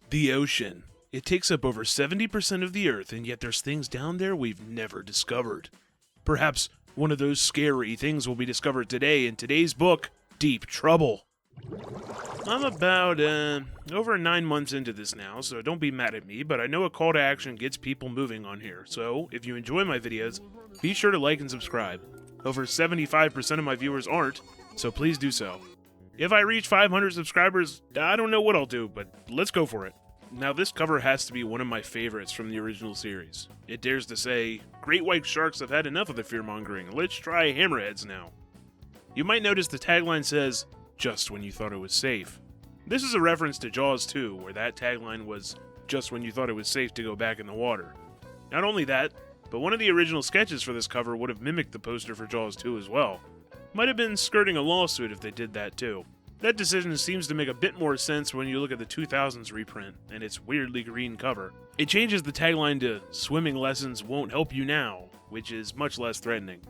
The ocean. It takes up over 70% of the Earth, and yet there's things down there we've never discovered. Perhaps one of those scary things will be discovered today in today's book, Deep Trouble. I'm about, over 9 months into this now, so don't be mad at me, but I know a call to action gets people moving on here, so if you enjoy my videos, be sure to like and subscribe. Over 75% of my viewers aren't, so please do so. If I reach 500 subscribers, I don't know what I'll do, but let's go for it. Now this cover has to be one of my favorites from the original series. It dares to say, great white sharks have had enough of the fear-mongering, let's try hammerheads now. You might notice the tagline says, just when you thought it was safe. This is a reference to Jaws 2, where that tagline was, just when you thought it was safe to go back in the water. Not only that, but one of the original sketches for this cover would have mimicked the poster for Jaws 2 as well. Might have been skirting a lawsuit if they did that too. That decision seems to make a bit more sense when you look at the 2000s reprint and its weirdly green cover. It changes the tagline to, swimming lessons won't help you now, which is much less threatening.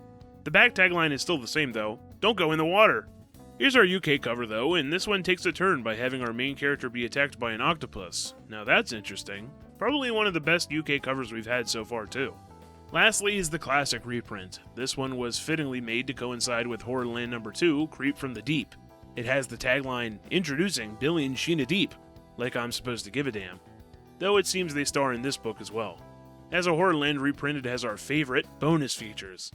The back tagline is still the same though, don't go in the water. Here's our UK cover though, and this one takes a turn by having our main character be attacked by an octopus. Now that's interesting. Probably one of the best UK covers we've had so far too. Lastly is the classic reprint. This one was fittingly made to coincide with Horrorland number 2, Creep from the Deep. It has the tagline, introducing Billy and Sheena Deep, like I'm supposed to give a damn. Though it seems they star in this book as well. As a Horrorland reprint, it has our favorite bonus features,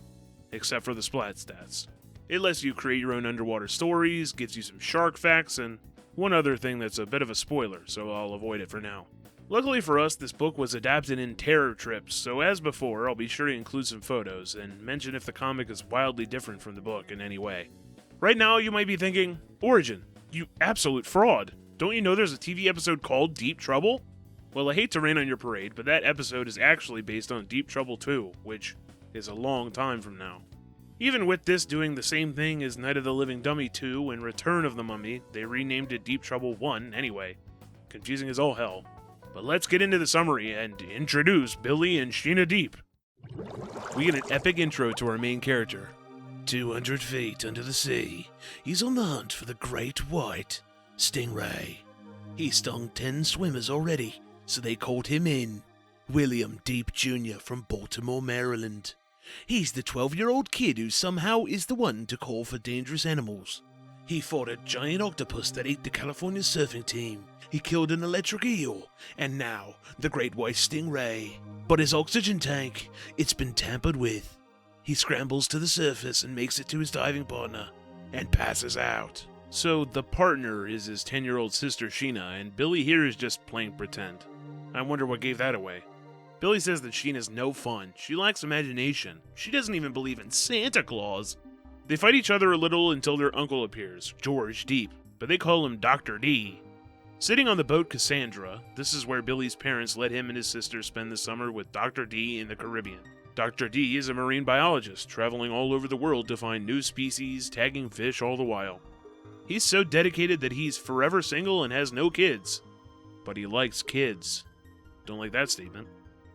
except for the splat stats. It lets you create your own underwater stories, gives you some shark facts, and one other thing that's a bit of a spoiler, so I'll avoid it for now. Luckily for us, this book was adapted in Terror Trips, so as before, I'll be sure to include some photos, and mention if the comic is wildly different from the book in any way. Right now, you might be thinking, Origin, you absolute fraud! Don't you know there's a TV episode called Deep Trouble? Well, I hate to rain on your parade, but that episode is actually based on Deep Trouble 2, which is a long time from now. Even with this doing the same thing as Night of the Living Dummy 2 and Return of the Mummy, they renamed it Deep Trouble 1 anyway. Confusing as all hell. But let's get into the summary and introduce Billy and Sheena Deep. We get an epic intro to our main character. 200 feet under the sea, he's on the hunt for the great white stingray. He stung 10 swimmers already, so they called him in. William Deep Jr. from Baltimore, Maryland. He's the 12-year-old kid who somehow is the one to call for dangerous animals. He fought a giant octopus that ate the California surfing team. He killed an electric eel, and now the great white stingray. But his oxygen tank, it's been tampered with. He scrambles to the surface and makes it to his diving partner, and passes out. So the partner is his 10-year-old sister Sheena, and Billy here is just playing pretend. I wonder what gave that away. Billy says that Sheena's no fun, she lacks imagination, she doesn't even believe in Santa Claus. They fight each other a little until their uncle appears, George Deep, but they call him Dr. D. Sitting on the boat Cassandra, this is where Billy's parents let him and his sister spend the summer with Dr. D in the Caribbean. Dr. D is a marine biologist, traveling all over the world to find new species, tagging fish all the while. He's so dedicated that he's forever single and has no kids. But he likes kids. Don't like that statement.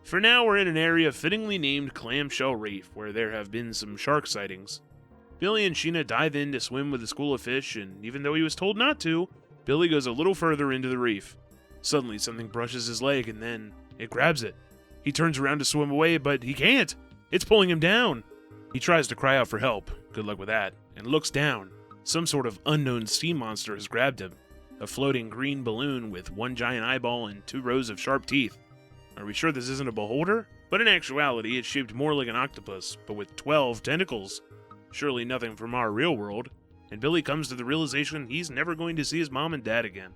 For now, we're in an area fittingly named Clamshell Reef, where there have been some shark sightings. Billy and Sheena dive in to swim with a school of fish, and even though he was told not to, Billy goes a little further into the reef. Suddenly, something brushes his leg, and then it grabs it. He turns around to swim away, but he can't. It's pulling him down. He tries to cry out for help, good luck with that, and looks down. Some sort of unknown sea monster has grabbed him. A floating green balloon with one giant eyeball and 2 rows of sharp teeth. Are we sure this isn't a beholder? But in actuality, it's shaped more like an octopus, but with 12 tentacles. Surely nothing from our real world. And Billy comes to the realization he's never going to see his mom and dad again.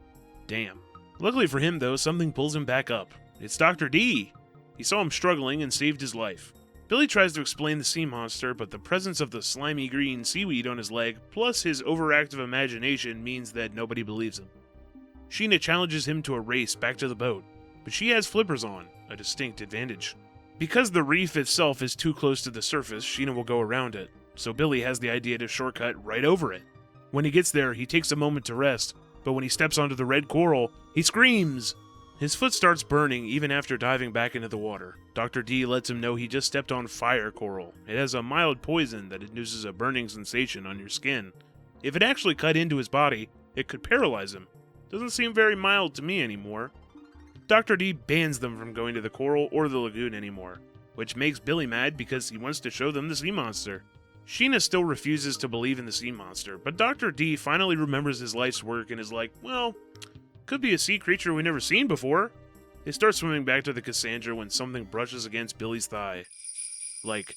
Damn. Luckily for him, though, something pulls him back up. It's Dr. D. He saw him struggling and saved his life. Billy tries to explain the sea monster, but the presence of the slimy green seaweed on his leg, plus his overactive imagination, means that nobody believes him. Sheena challenges him to a race back to the boat, but she has flippers on, a distinct advantage. Because the reef itself is too close to the surface, Sheena will go around it, so Billy has the idea to shortcut right over it. When he gets there, he takes a moment to rest, but when he steps onto the red coral, he screams! His foot starts burning even after diving back into the water. Dr. D lets him know he just stepped on fire coral. It has a mild poison that induces a burning sensation on your skin. If it actually cut into his body, it could paralyze him. Doesn't seem very mild to me anymore. Dr. D bans them from going to the coral or the lagoon anymore, which makes Billy mad because he wants to show them the sea monster. Sheena still refuses to believe in the sea monster, but Dr. D finally remembers his life's work and is like, well, could be a sea creature we've never seen before. They start swimming back to the Cassandra when something brushes against Billy's thigh. Like,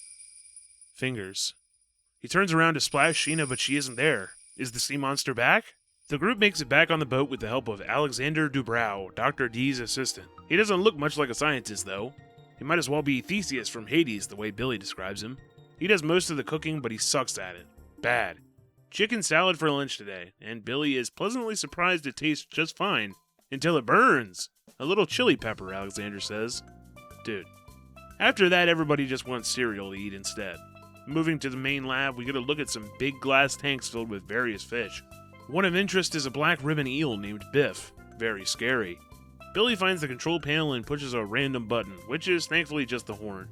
fingers. He turns around to splash Sheena, but she isn't there. Is the sea monster back? The group makes it back on the boat with the help of Alexander Dubrow, Dr. D's assistant. He doesn't look much like a scientist, though. He might as well be Theseus from Hades, the way Billy describes him. He does most of the cooking, but he sucks at it. Bad. Chicken salad for lunch today, and Billy is pleasantly surprised it tastes just fine, until it burns. A little chili pepper, Alexander says. Dude. After that, everybody just wants cereal to eat instead. Moving to the main lab, we get a look at some big glass tanks filled with various fish. One of interest is a black ribbon eel named Biff. Very scary. Billy finds the control panel and pushes a random button, which is thankfully just the horn.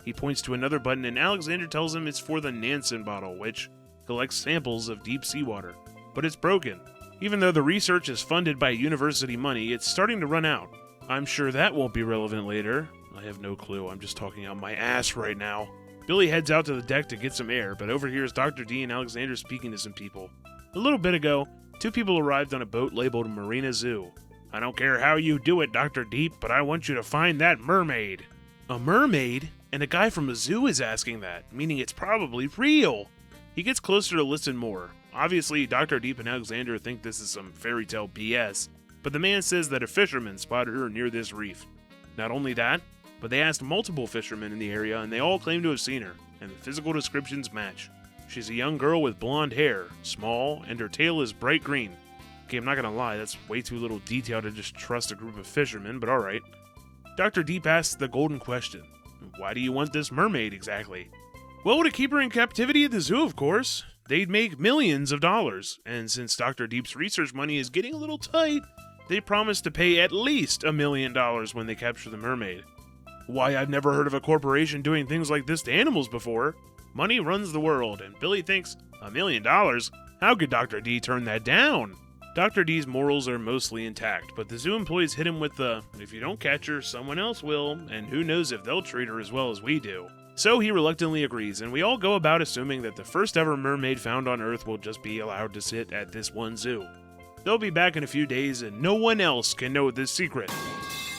He points to another button and Alexander tells him it's for the Nansen bottle, which collects samples of deep seawater. But it's broken. Even though the research is funded by university money, it's starting to run out. I'm sure that won't be relevant later. I have no clue, I'm just talking out my ass right now. Billy heads out to the deck to get some air, but overhears Dr. D and Alexander speaking to some people. A little bit ago, 2 people arrived on a boat labeled Marina Zoo. I don't care how you do it, Dr. Deep, but I want you to find that mermaid. A mermaid? And a guy from a zoo is asking that, meaning it's probably real. He gets closer to listen more. Obviously, Dr. Deep and Alexander think this is some fairy tale BS, but the man says that a fisherman spotted her near this reef. Not only that, but they asked multiple fishermen in the area and they all claim to have seen her, and the physical descriptions match. She's a young girl with blonde hair, small, and her tail is bright green. Okay, I'm not gonna lie, that's way too little detail to just trust a group of fishermen, but alright. Dr. Deep asks the golden question. Why do you want this mermaid exactly? Well, to keep her in captivity at the zoo, of course. They'd make millions of dollars, and since Dr. Deep's research money is getting a little tight, they promise to pay at least $1 million when they capture the mermaid. Why, I've never heard of a corporation doing things like this to animals before. Money runs the world, and Billy thinks, $1 million? How could Dr. D turn that down? Dr. D's morals are mostly intact, but the zoo employees hit him with the, if you don't catch her, someone else will, and who knows if they'll treat her as well as we do. So he reluctantly agrees, and we all go about assuming that the first ever mermaid found on Earth will just be allowed to sit at this one zoo. They'll be back in a few days, and no one else can know this secret.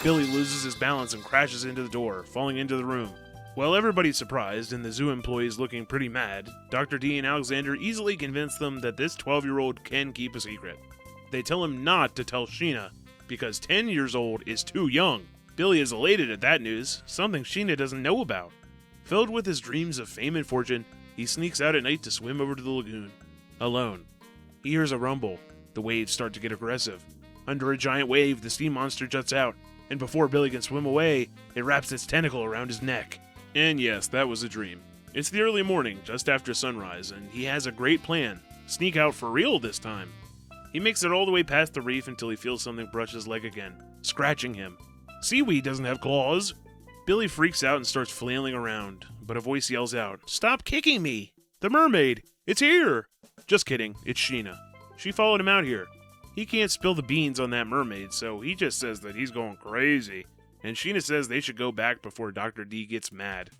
Billy loses his balance and crashes into the door, falling into the room. While everybody's surprised and the zoo employees looking pretty mad, Dr. D and Alexander easily convince them that this 12-year-old can keep a secret. They tell him not to tell Sheena, because 10 years old is too young. Billy is elated at that news, something Sheena doesn't know about. Filled with his dreams of fame and fortune, he sneaks out at night to swim over to the lagoon. Alone. He hears a rumble. The waves start to get aggressive. Under a giant wave, the sea monster juts out, and before Billy can swim away, it wraps its tentacle around his neck. And yes, that was a dream. It's the early morning, just after sunrise, and he has a great plan. Sneak out for real this time. He makes it all the way past the reef until he feels something brush his leg again, scratching him. Seaweed doesn't have claws. Billy freaks out and starts flailing around, but a voice yells out, "Stop kicking me! The mermaid! It's here!" Just kidding, it's Sheena. She followed him out here. He can't spill the beans on that mermaid, so he just says that he's going crazy, and Sheena says they should go back before Dr. D gets mad.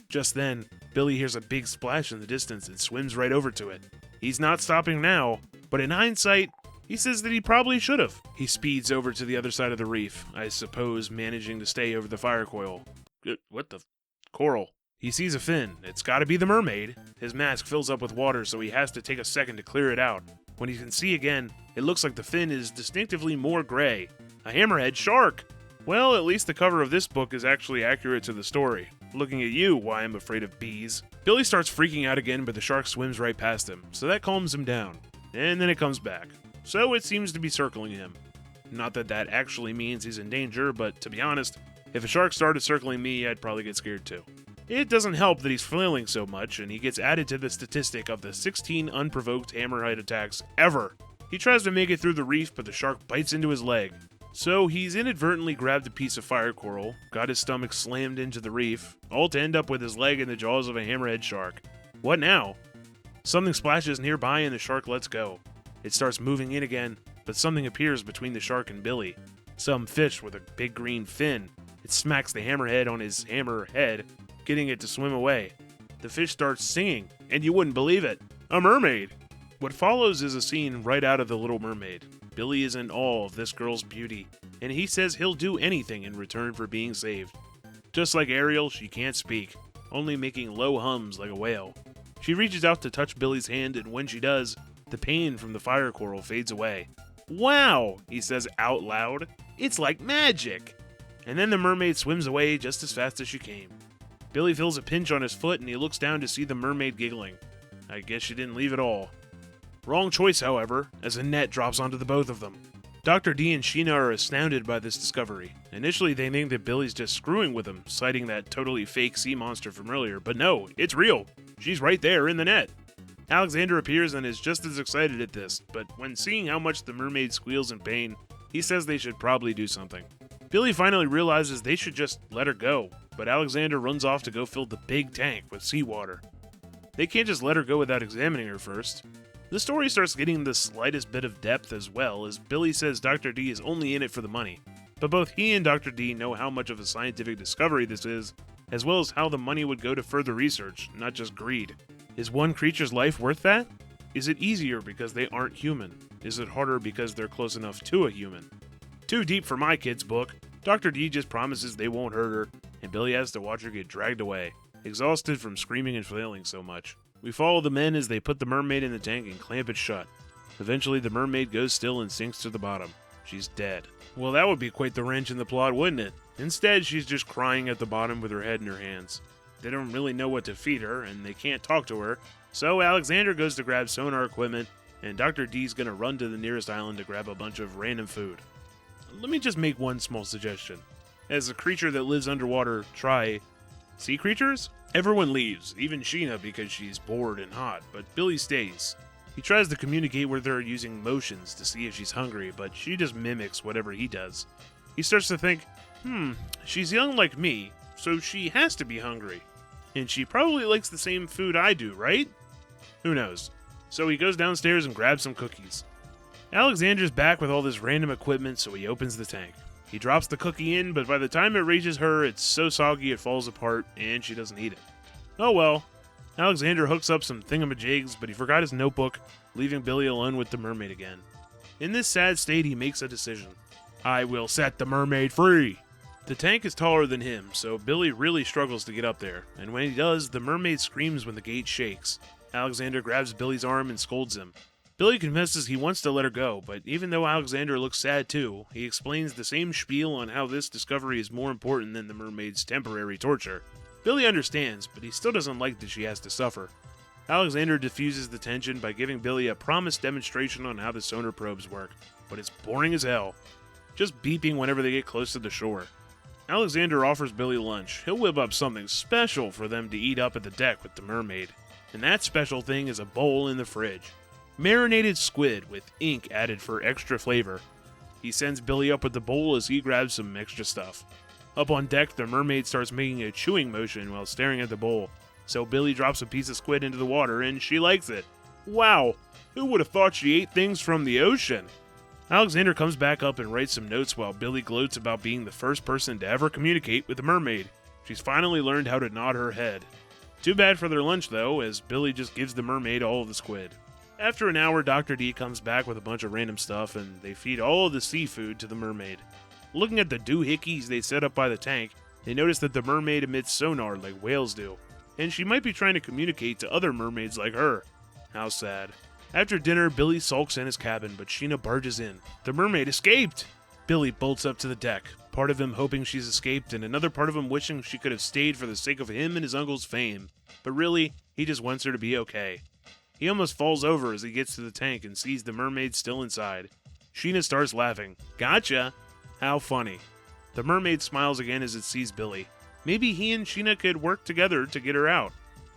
Just then, Billy hears a big splash in the distance and swims right over to it. He's not stopping now, but in hindsight, he says that he probably should have. He speeds over to the other side of the reef, I suppose managing to stay over the fire coil. What the? Coral. He sees a fin. It's gotta be the mermaid. His mask fills up with water, so he has to take a second to clear it out. When he can see again, it looks like the fin is distinctively more gray. A hammerhead shark! Well, at least the cover of this book is actually accurate to the story. Looking at you, why I'm afraid of bees. Billy starts freaking out again, but the shark swims right past him, so that calms him down. And then it comes back. So it seems to be circling him. Not that that actually means he's in danger, but to be honest, if a shark started circling me, I'd probably get scared too. It doesn't help that he's flailing so much, and he gets added to the statistic of the 16 unprovoked hammerhead attacks ever. He tries to make it through the reef, but the shark bites into his leg. So he's inadvertently grabbed a piece of fire coral, got his stomach slammed into the reef, all to end up with his leg in the jaws of a hammerhead shark. What now? Something splashes nearby and the shark lets go. It starts moving in again, but something appears between the shark and Billy. Some fish with a big green fin. It smacks the hammerhead on his hammer head, getting it to swim away. The fish starts singing, and you wouldn't believe it, a mermaid! What follows is a scene right out of The Little Mermaid. Billy is in awe of this girl's beauty, and he says he'll do anything in return for being saved. Just like Ariel, she can't speak, only making low hums like a whale. She reaches out to touch Billy's hand, and when she does, the pain from the fire coral fades away. "Wow," he says out loud, "it's like magic!" And then the mermaid swims away just as fast as she came. Billy feels a pinch on his foot, and he looks down to see the mermaid giggling. I guess she didn't leave at all. Wrong choice, however, as a net drops onto the both of them. Dr. D and Sheena are astounded by this discovery. Initially, they think that Billy's just screwing with them, citing that totally fake sea monster from earlier, but no, it's real. She's right there in the net. Alexander appears and is just as excited at this, but when seeing how much the mermaid squeals in pain, he says they should probably do something. Billy finally realizes they should just let her go, but Alexander runs off to go fill the big tank with seawater. They can't just let her go without examining her first. The story starts getting the slightest bit of depth as well, as Billy says Dr. D is only in it for the money. But both he and Dr. D know how much of a scientific discovery this is, as well as how the money would go to further research, not just greed. Is one creature's life worth that? Is it easier because they aren't human? Is it harder because they're close enough to a human? Too deep for my kid's book. Dr. D just promises they won't hurt her, and Billy has to watch her get dragged away, exhausted from screaming and flailing so much. We follow the men as they put the mermaid in the tank and clamp it shut. Eventually, the mermaid goes still and sinks to the bottom. She's dead. Well, that would be quite the wrench in the plot, wouldn't it? Instead, she's just crying at the bottom with her head in her hands. They don't really know what to feed her, and they can't talk to her, so Alexander goes to grab sonar equipment, and Dr. D's gonna run to the nearest island to grab a bunch of random food. Let me just make one small suggestion. As a creature that lives underwater, try sea creatures? Everyone leaves, even Sheena because she's bored and hot, but Billy stays. He tries to communicate with her using motions to see if she's hungry, but she just mimics whatever he does. He starts to think, she's young like me, so she has to be hungry. And she probably likes the same food I do, right? Who knows? So he goes downstairs and grabs some cookies. Alexander's back with all this random equipment, so he opens the tank. He drops the cookie in, but by the time it reaches her, it's so soggy it falls apart, and she doesn't eat it. Oh well. Alexander hooks up some thingamajigs, but he forgot his notebook, leaving Billy alone with the mermaid again. In this sad state, he makes a decision. I will set the mermaid free! The tank is taller than him, so Billy really struggles to get up there, and when he does, the mermaid screams when the gate shakes. Alexander grabs Billy's arm and scolds him. Billy confesses he wants to let her go, but even though Alexander looks sad too, he explains the same spiel on how this discovery is more important than the mermaid's temporary torture. Billy understands, but he still doesn't like that she has to suffer. Alexander diffuses the tension by giving Billy a promised demonstration on how the sonar probes work, but it's boring as hell, just beeping whenever they get close to the shore. Alexander offers Billy lunch. He'll whip up something special for them to eat up at the deck with the mermaid, and that special thing is a bowl in the fridge. Marinated squid with ink added for extra flavor. He sends Billy up with the bowl as he grabs some extra stuff. Up on deck, the mermaid starts making a chewing motion while staring at the bowl, so Billy drops a piece of squid into the water and she likes it. Wow, who would have thought she ate things from the ocean? Alexander comes back up and writes some notes while Billy gloats about being the first person to ever communicate with a mermaid. She's finally learned how to nod her head. Too bad for their lunch though, as Billy just gives the mermaid all of the squid. After an hour, Dr. D comes back with a bunch of random stuff, and they feed all of the seafood to the mermaid. Looking at the doohickeys they set up by the tank, they notice that the mermaid emits sonar like whales do, and she might be trying to communicate to other mermaids like her. How sad. After dinner, Billy sulks in his cabin, but Sheena barges in. The mermaid escaped! Billy bolts up to the deck, part of him hoping she's escaped, and another part of him wishing she could have stayed for the sake of him and his uncle's fame. But really, he just wants her to be okay. He almost falls over as he gets to the tank and sees the mermaid still inside. Sheena starts laughing. Gotcha! How funny. The mermaid smiles again as it sees Billy. Maybe he and Sheena could work together to get her out.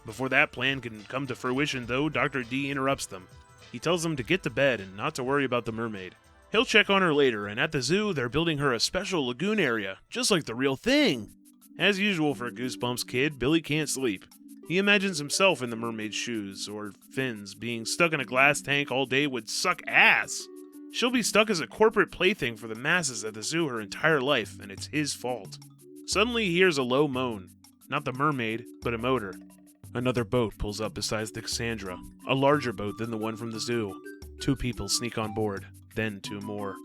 Before that plan can come to fruition, though, Dr. D interrupts them. He tells them to get to bed and not to worry about the mermaid. He'll check on her later, and at the zoo, they're building her a special lagoon area, just like the real thing. As usual for a Goosebumps kid, Billy can't sleep. He imagines himself in the mermaid's shoes, or fins. Being stuck in a glass tank all day would suck ass. She'll be stuck as a corporate plaything for the masses at the zoo her entire life, and it's his fault. Suddenly he hears a low moan. Not the mermaid, but a motor. Another boat pulls up beside the Cassandra, a larger boat than the one from the zoo. 2 people sneak on board, then 2 more.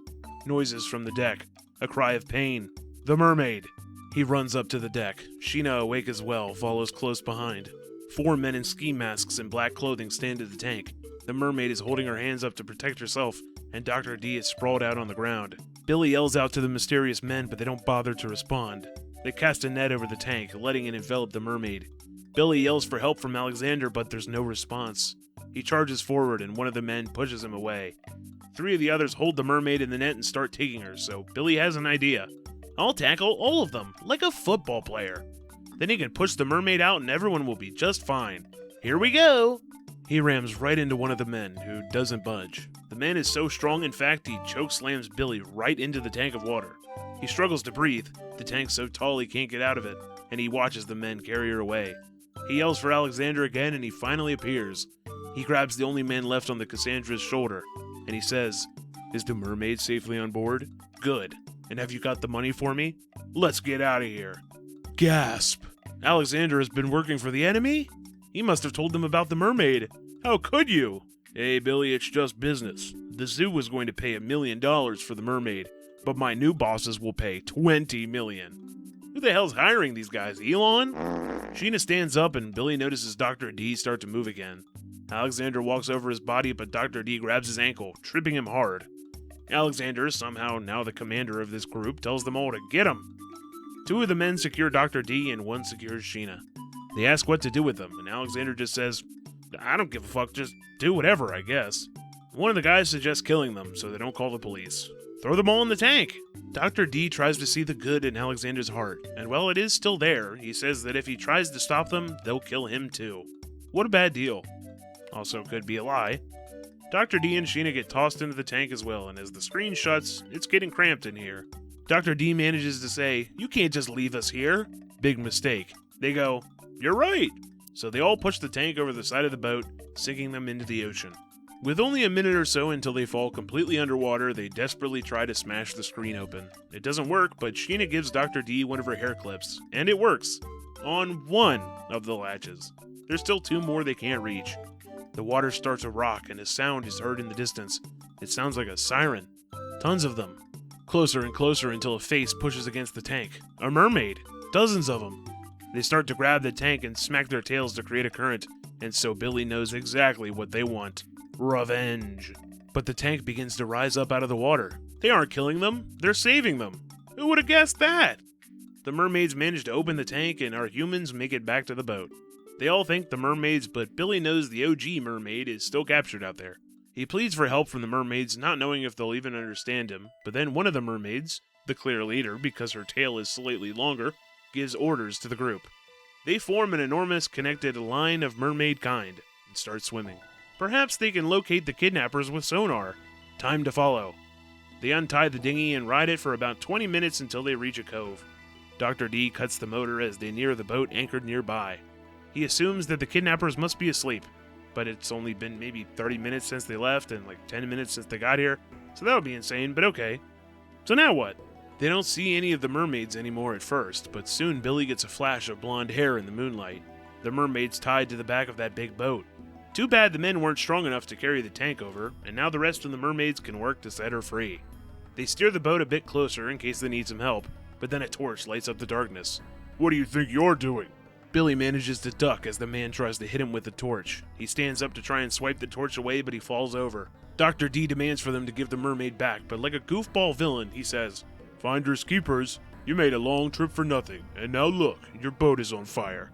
Noises from the deck, a cry of pain. The mermaid! He runs up to the deck. Sheena, awake as well, follows close behind. 4 men in ski masks and black clothing stand at the tank. The mermaid is holding her hands up to protect herself, and Dr. D is sprawled out on the ground. Billy yells out to the mysterious men, but they don't bother to respond. They cast a net over the tank, letting it envelop the mermaid. Billy yells for help from Alexander, but there's no response. He charges forward, and one of the men pushes him away. 3 of the others hold the mermaid in the net and start taking her, so Billy has an idea. I'll tackle all of them, like a football player. Then he can push the mermaid out and everyone will be just fine. Here we go! He rams right into one of the men, who doesn't budge. The man is so strong, in fact, he chokeslams Billy right into the tank of water. He struggles to breathe, the tank's so tall he can't get out of it, and he watches the men carry her away. He yells for Alexander again, and he finally appears. He grabs the only man left on the Cassandra's shoulder, and he says, "Is the mermaid safely on board? Good. And have you got the money for me? Let's get out of here." Gasp! Alexander has been working for the enemy? He must have told them about the mermaid. How could you? Hey, Billy, it's just business. The zoo was going to pay $1 million for the mermaid, but my new bosses will pay $20 million. Who the hell's hiring these guys, Elon? Sheena stands up and Billy notices Dr. D start to move again. Alexander walks over his body, but Dr. D grabs his ankle, tripping him hard. Alexander, somehow now the commander of this group, tells them all to get him. 2 of the men secure Dr. D and 1 secures Sheena. They ask what to do with them, and Alexander just says, "I don't give a fuck, just do whatever, I guess." One of the guys suggests killing them so they don't call the police. Throw them all in the tank! Dr. D tries to see the good in Alexander's heart, and while it is still there, he says that if he tries to stop them, they'll kill him too. What a bad deal. Also could be a lie. Dr. D and Sheena get tossed into the tank as well, and as the screen shuts, it's getting cramped in here. Dr. D manages to say, "You can't just leave us here." Big mistake. They go, "You're right." So they all push the tank over the side of the boat, sinking them into the ocean. With only a minute or so until they fall completely underwater, they desperately try to smash the screen open. It doesn't work, but Sheena gives Dr. D one of her hair clips, and it works. On one of the latches. There's still 2 more they can't reach. The water starts to rock, and a sound is heard in the distance. It sounds like a siren. Tons of them. Closer and closer until a face pushes against the tank. A mermaid. Dozens of them. They start to grab the tank and smack their tails to create a current, and so Billy knows exactly what they want. Revenge. But the tank begins to rise up out of the water. They aren't killing them, they're saving them. Who would have guessed that? The mermaids manage to open the tank and our humans make it back to the boat. They all think the mermaids, but Billy knows the OG mermaid is still captured out there. He pleads for help from the mermaids, not knowing if they'll even understand him, but then one of the mermaids, the clear leader because her tail is slightly longer, gives orders to the group. They form an enormous connected line of mermaid kind and start swimming. Perhaps they can locate the kidnappers with sonar. Time to follow. They untie the dinghy and ride it for about 20 minutes until they reach a cove. Dr. D cuts the motor as they near the boat anchored nearby. He assumes that the kidnappers must be asleep, but it's only been maybe 30 minutes since they left and like 10 minutes since they got here, so that would be insane, but okay. So now what? They don't see any of the mermaids anymore at first, but soon Billy gets a flash of blonde hair in the moonlight. The mermaid's tied to the back of that big boat. Too bad the men weren't strong enough to carry the tank over, and now the rest of the mermaids can work to set her free. They steer the boat a bit closer in case they need some help, but then a torch lights up the darkness. "What do you think you're doing?" Billy manages to duck as the man tries to hit him with the torch. He stands up to try and swipe the torch away, but he falls over. Dr. D demands for them to give the mermaid back, but like a goofball villain, he says, "Finders keepers, you made a long trip for nothing, and now look, your boat is on fire."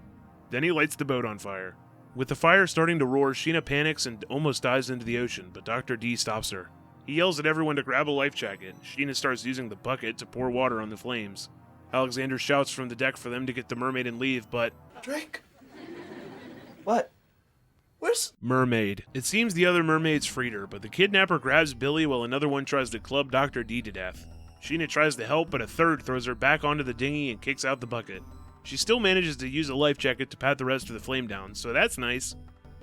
Then he lights the boat on fire. With the fire starting to roar, Sheena panics and almost dives into the ocean, but Dr. D stops her. He yells at everyone to grab a life jacket. Sheena starts using the bucket to pour water on the flames. Alexander shouts from the deck for them to get the mermaid and leave, but... Drake? What? Where's... Mermaid. It seems the other mermaids freed her, but the kidnapper grabs Billy while another one tries to club Dr. D to death. Sheena tries to help, but a third throws her back onto the dinghy and kicks out the bucket. She still manages to use a life jacket to pat the rest of the flame down, so that's nice.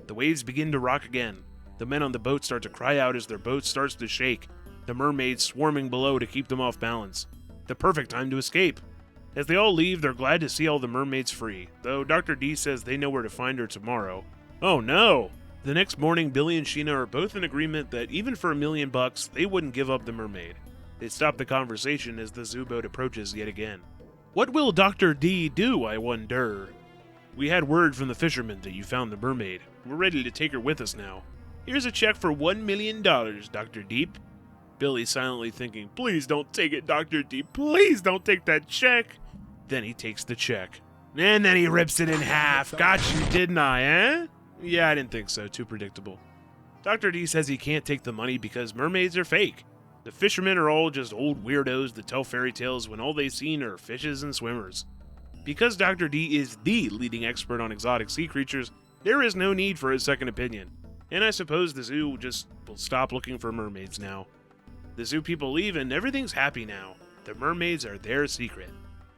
The waves begin to rock again. The men on the boat start to cry out as their boat starts to shake. the mermaids swarming below to keep them off balance. The perfect time to escape. As they all leave, they're glad to see all the mermaids free, though Dr. D says they know where to find her tomorrow. Oh no! The next morning, Billy and Sheena are both in agreement that even for $1 million, they wouldn't give up the mermaid. They stop the conversation as the zoo boat approaches yet again. What will Dr. D do, I wonder? We had word from the fisherman that you found the mermaid. We're ready to take her with us now. Here's a check for $1 million, Dr. Deep. Billy silently thinking, please don't take it, Dr. Deep. Please don't take that check. Then he takes the check. And then he rips it in half. Got you, didn't I, eh? Yeah, I didn't think so. Too predictable. Dr. D says he can't take the money because mermaids are fake. The fishermen are all just old weirdos that tell fairy tales when all they've seen are fishes and swimmers. Because Dr. D is the leading expert on exotic sea creatures, there is no need for his second opinion. And I suppose the zoo just will stop looking for mermaids now. The zoo people leave and everything's happy now. The mermaids are their secret.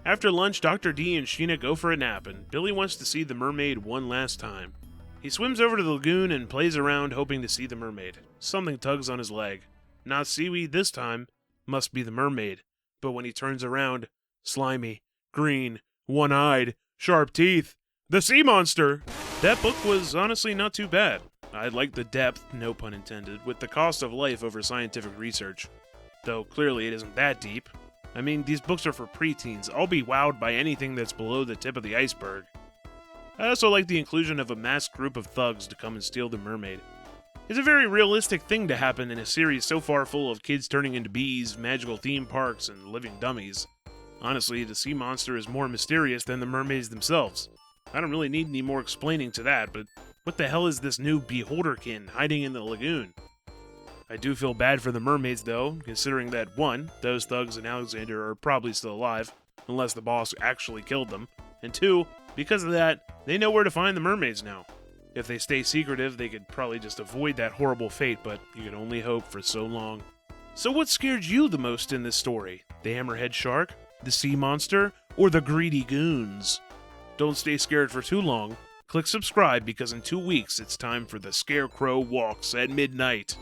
After lunch, Dr. D and Sheena go for a nap, and Billy wants to see the mermaid one last time. He swims over to the lagoon and plays around hoping to see the mermaid. Something tugs on his leg. Not seaweed this time. Must be the mermaid. But when he turns around, slimy, green, one-eyed, sharp teeth. The sea monster! That book was honestly not too bad. I liked the depth, no pun intended, with the cost of life over scientific research. Though clearly it isn't that deep. I mean, these books are for preteens. I'll be wowed by anything that's below the tip of the iceberg. I also like the inclusion of a masked group of thugs to come and steal the mermaid. It's a very realistic thing to happen in a series so far full of kids turning into bees, magical theme parks, and living dummies. Honestly, the sea monster is more mysterious than the mermaids themselves. I don't really need any more explaining to that, but what the hell is this new beholderkin hiding in the lagoon? I do feel bad for the mermaids though, considering that 1, those thugs and Alexander are probably still alive, unless the boss actually killed them, and 2, because of that, they know where to find the mermaids now. If they stay secretive, they could probably just avoid that horrible fate, but you can only hope for so long. So what scared you the most in this story? The hammerhead shark? The sea monster? Or the greedy goons? Don't stay scared for too long. Click subscribe because in 2 weeks it's time for the Scarecrow Walks at Midnight.